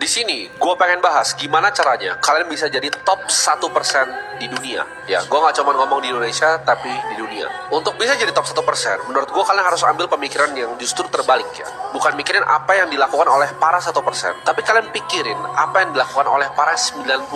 Di sini, gue pengen bahas gimana caranya kalian bisa jadi top 1% di dunia. Ya, gue nggak cuma ngomong di Indonesia, tapi di dunia. Untuk bisa jadi top 1%, menurut gue kalian harus ambil pemikiran yang justru terbalik ya. Bukan mikirin apa yang dilakukan oleh para 1%, tapi kalian pikirin apa yang dilakukan oleh para 99%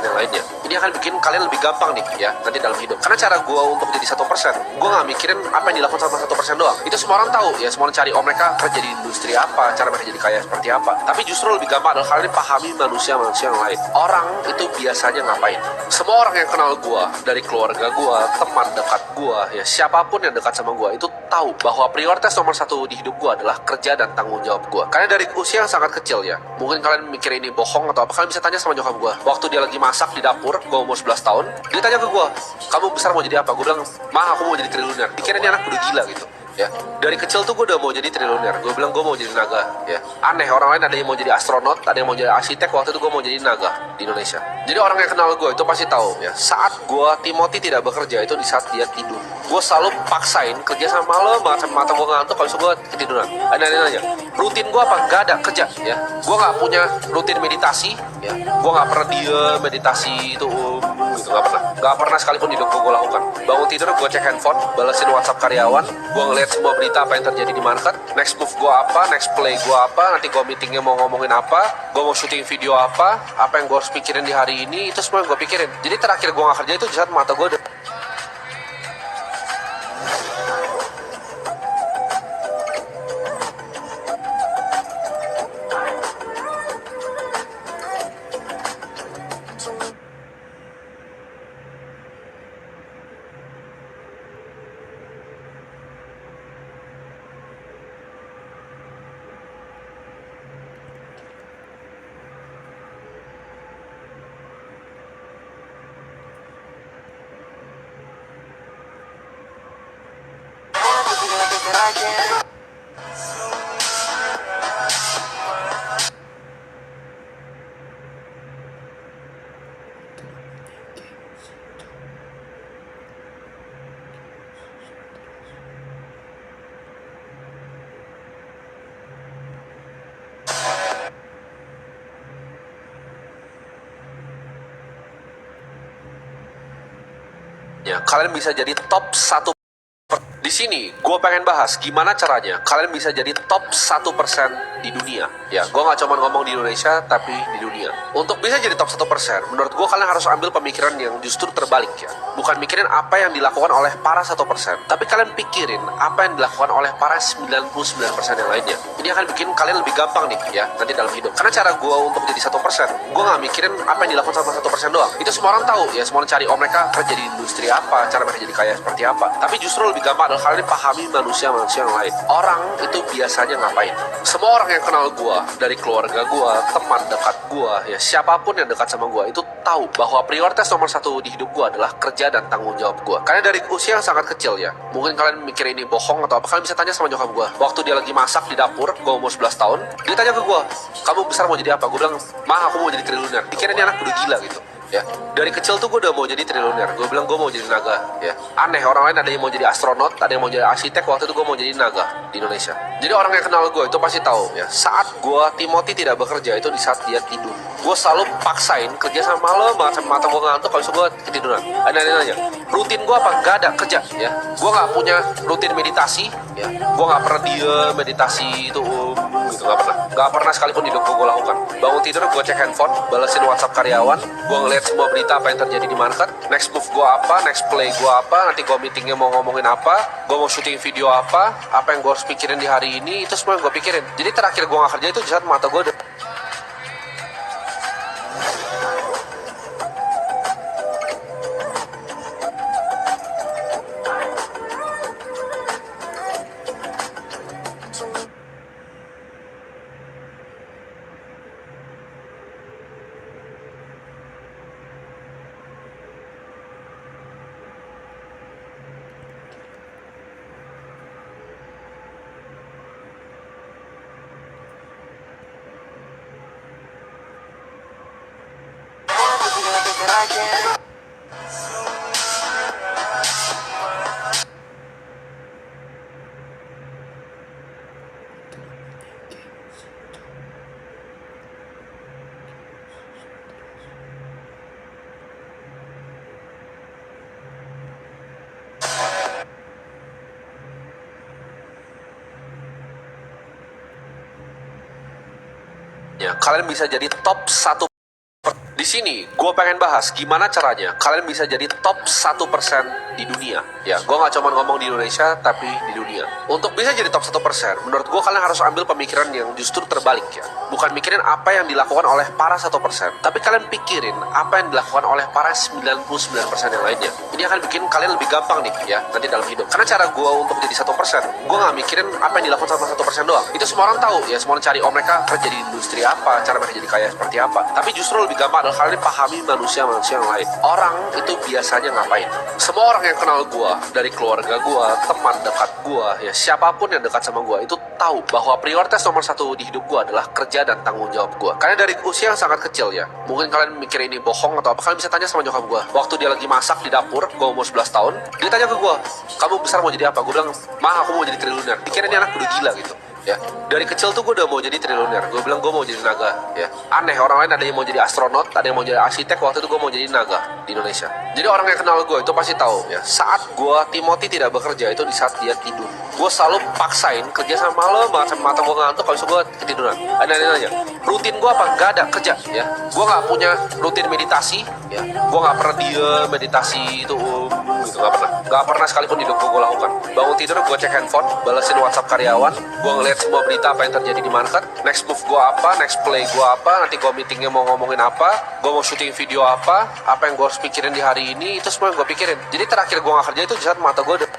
yang lainnya. Ini akan bikin kalian lebih gampang nih ya, nanti dalam hidup. Karena cara gue untuk jadi 1%, gue nggak mikirin apa yang dilakukan sama 1% doang. Itu semua orang tahu ya, semua orang cari, oh mereka kerja di industri apa, cara mereka jadi kaya seperti apa. Tapi justru lebih gampang adalah kalian pahami manusia-manusia yang lain. Orang itu biasanya ngapain? Semua orang yang kenal gue, dari keluarga gue, teman dekat gue, ya siapapun yang dekat sama gue, itu tahu bahwa prioritas nomor satu di hidup gue adalah kerja dan tanggung jawab gue. Karena dari usia yang sangat kecil ya, mungkin kalian mikir ini bohong atau apa, kalian bisa tanya sama nyokap gue. Waktu dia lagi masak di dapur, gue umur 11 tahun, dia tanya ke gue, kamu besar mau jadi apa? Gue bilang, mah aku mau jadi triliuner. Pikirnya ini anak udah gila gitu. Ya, dari kecil tuh gue udah mau jadi triliuner. Gue bilang gue mau jadi naga. Ya, aneh, orang lain ada yang mau jadi astronot, ada yang mau jadi arsitek. Waktu itu gue mau jadi naga di Indonesia. Jadi orang yang kenal gue itu pasti tahu ya. Saat gue Timothy tidak bekerja itu di saat dia tidur. Gue selalu paksain kerja sama malam banget, sampai mata gue ngantuk. Kalau gue ketiduran. Ada aja. Rutin gue apa? Gak ada kerja. Ya, gue nggak punya rutin meditasi. Ya, gue nggak pernah diem meditasi itu gitu, nggak pernah sekalipun hidup gue lakukan. Bangun tidur gue cek handphone, balesin WhatsApp karyawan, gue ngeliat semua berita apa yang terjadi di market, next move gue apa, next play gue apa, nanti gue meetingnya mau ngomongin apa, gue mau syuting video apa yang gue harus pikirin di hari ini, itu semua yang gue pikirin. Jadi terakhir gue nggak kerja itu di saat mata gue udah. Ya, kalian bisa jadi top 1. Di sini, gue pengen bahas gimana caranya kalian bisa jadi top 1% di dunia. Ya, gue nggak cuma ngomong di Indonesia, tapi di dunia. Untuk bisa jadi top 1%, menurut gue kalian harus ambil pemikiran yang justru terbalik ya. Bukan mikirin apa yang dilakukan oleh para 1%, tapi kalian pikirin apa yang dilakukan oleh para 99% yang lainnya. Ini akan bikin kalian lebih gampang nih ya, nanti dalam hidup. Karena cara gue untuk jadi 1%, gue nggak mikirin apa yang dilakukan sama 1% doang. Itu semua orang tahu ya, semua orang cari, oh mereka kerja di industri apa, cara mereka jadi kaya seperti apa. Tapi justru lebih gampang adalah kalian pahami manusia-manusia yang lain. Orang itu biasanya ngapain? Semua orang yang kenal gue, dari keluarga gue, teman dekat gue, ya siapapun yang dekat sama gue, itu tahu bahwa prioritas nomor satu di hidup gue adalah kerja dan tanggung jawab gue. Karena dari usia yang sangat kecil ya, mungkin kalian mikir ini bohong atau apa, kalian bisa tanya sama nyokap gue. Waktu dia lagi masak di dapur, gue umur 11 tahun, dia tanya ke gue, kamu besar mau jadi apa? Gue bilang, mah aku mau jadi triliuner. Pikirnya ini anak udah gila gitu. Ya, dari kecil tuh gue udah mau jadi triliuner. Gue bilang gue mau jadi naga. Ya, aneh, orang lain ada yang mau jadi astronot, ada yang mau jadi arsitek. Waktu itu gue mau jadi naga di Indonesia. Jadi orang yang kenal gue itu pasti tahu ya. Saat gue Timothy tidak bekerja itu di saat dia tidur. Gue selalu paksain kerja sama malam banget, sampai mata gue ngantuk. Kalau gue ketiduran. Ada aja. Rutin gue apa? Gak ada kerja. Ya, gue nggak punya rutin meditasi. Ya, gue nggak pernah diem meditasi itu gitu, nggak pernah sekalipun hidup gue lakukan. Bangun tidur gue cek handphone, balesin WhatsApp karyawan, gue ngeliat semua berita apa yang terjadi di market, next move gue apa, next play gue apa, nanti gue meetingnya mau ngomongin apa, gue mau syuting video apa yang gue harus pikirin di hari ini, itu semua yang gue pikirin. Jadi terakhir gue nggak kerja itu di saat mata gue udah. Ya, kalian bisa jadi top 1. Di sini, gue pengen bahas gimana caranya kalian bisa jadi top 1% di dunia. Ya, gue nggak cuma ngomong di Indonesia, tapi di dunia. Untuk bisa jadi top 1%, menurut gue kalian harus ambil pemikiran yang justru terbalik ya. Bukan mikirin apa yang dilakukan oleh para 1%, tapi kalian pikirin apa yang dilakukan oleh para 99% yang lainnya. Ini akan bikin kalian lebih gampang nih ya, nanti dalam hidup. Karena cara gue untuk jadi 1%, gue nggak mikirin apa yang dilakukan sama 1% doang. Itu semua orang tahu ya, semua orang cari, oh mereka kerja di industri apa, cara mereka jadi kaya seperti apa. Tapi justru lebih gampang adalah kalian pahami manusia-manusia yang lain. Orang itu biasanya ngapain? Semua orang yang kenal gue, dari keluarga gue, teman dekat gue, ya siapapun yang dekat sama gue, itu tahu bahwa prioritas nomor 1 di hidup gue adalah kerja dan tanggung jawab gue. Karena dari usia yang sangat kecil ya, mungkin kalian mikir ini bohong atau apa, kalian bisa tanya sama nyokap gue. Waktu dia lagi masak di dapur, gue umur 11 tahun, dia tanya ke gue, kamu besar mau jadi apa? Gue bilang, mah aku mau jadi triliuner. Dikira ini anak udah gila gitu. Ya, dari kecil tuh gue udah mau jadi triliuner. Gue bilang gue mau jadi naga. Ya, aneh, orang lain ada yang mau jadi astronot, ada yang mau jadi arsitek. Waktu itu gue mau jadi naga di Indonesia. Jadi orang yang kenal gue itu pasti tahu ya. Saat gue Timothy tidak bekerja itu di saat dia tidur. Gue selalu paksain kerja sama malam banget, sampai mata gue ngantuk. Kalau gue ketiduran. Nanya, rutin gue apa? Gak ada kerja. Ya, gue nggak punya rutin meditasi. Ya, gue nggak pernah diem meditasi itu. Gitu nggak pernah sekalipun hidup gue lakukan. Bangun tidur gue cek handphone, balesin WhatsApp karyawan, gue ngeliat semua berita apa yang terjadi di market, next move gue apa, next play gue apa, nanti gue meetingnya mau ngomongin apa, gue mau syuting video apa yang gue harus pikirin di hari ini, itu semua yang gue pikirin. Jadi terakhir gue nggak kerja itu di saat mata gue udah.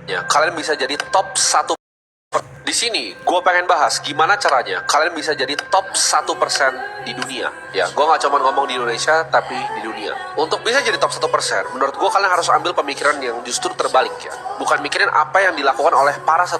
Ya, kalian bisa jadi top 1. Di sini, gue pengen bahas gimana caranya kalian bisa jadi top 1% di dunia. Ya, gue nggak cuma ngomong di Indonesia, tapi di dunia. Untuk bisa jadi top 1%, menurut gue kalian harus ambil pemikiran yang justru terbalik ya. Bukan mikirin apa yang dilakukan oleh para 1%,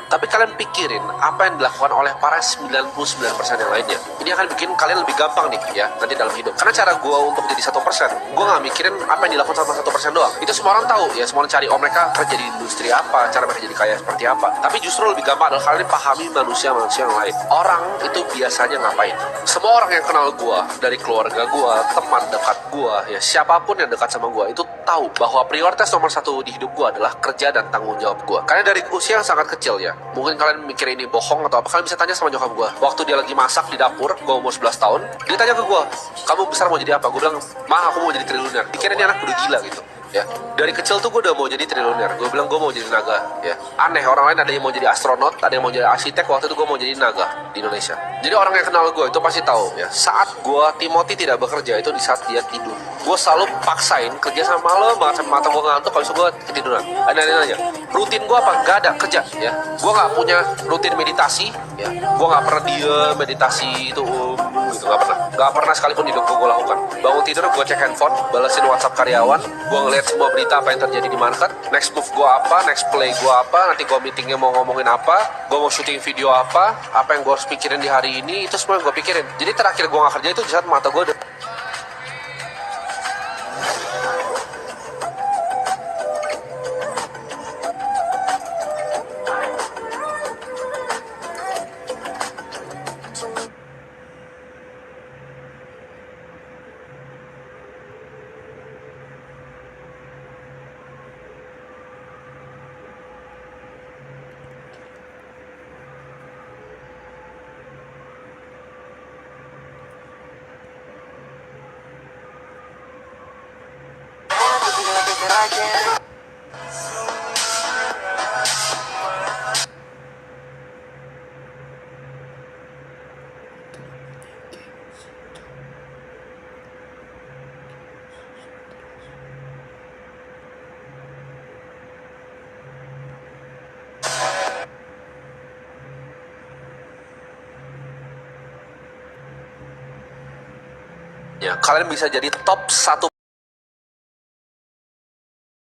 tapi kalian pikirin apa yang dilakukan oleh para 99% yang lainnya. Ini akan bikin kalian lebih gampang nih ya, nanti dalam hidup. Karena cara gue untuk jadi 1%, gue nggak mikirin apa yang dilakukan sama 1% doang. Itu semua orang tahu ya, semua orang cari, oh mereka kerja di industri apa, cara mereka jadi kaya seperti apa. Tapi justru lebih gampang adalah kalian pahami manusia-manusia yang lain. Orang itu biasanya ngapain? Semua orang yang kenal gue, dari keluarga gue, teman dekat gue, ya siapapun yang dekat sama gue, itu tahu bahwa prioritas nomor 1 di hidup gue adalah kerja dan tanggung jawab gue. Karena dari usia yang sangat kecil ya, mungkin kalian mikir ini bohong atau apa, kalian bisa tanya sama nyokap gue. Waktu dia lagi masak di dapur, gue umur 11 tahun, dia tanya ke gue, kamu besar mau jadi apa? Gue bilang, mah aku mau jadi triliuner. Dikira ini anak udah gila gitu. Ya, dari kecil tuh gue udah mau jadi triliuner. Gue bilang gue mau jadi naga. Ya, aneh, orang lain ada yang mau jadi astronot, ada yang mau jadi arsitek. Waktu itu gue mau jadi naga di Indonesia. Jadi orang yang kenal gue itu pasti tahu ya. Saat gue Timothy tidak bekerja itu di saat dia tidur. Gue selalu paksain kerja sama malam banget, sampai mata gue ngantuk. Kalau gue ketiduran. Nanya, rutin gue apa? Gak ada kerja. Ya, gue nggak punya rutin meditasi. Ya, gue nggak pernah diem meditasi itu. Gitu, nggak pernah sekalipun hidup gue lakukan. Bangun tidur gue cek handphone, balesin WhatsApp karyawan, gue ngeliat semua berita apa yang terjadi di market, next move gue apa, next play gue apa, nanti gue meetingnya mau ngomongin apa, gue mau syuting video apa yang gue harus pikirin di hari ini, itu semua yang gue pikirin. Jadi terakhir gue nggak kerja itu di saat mata gue udah. Ya, kalian bisa jadi top 1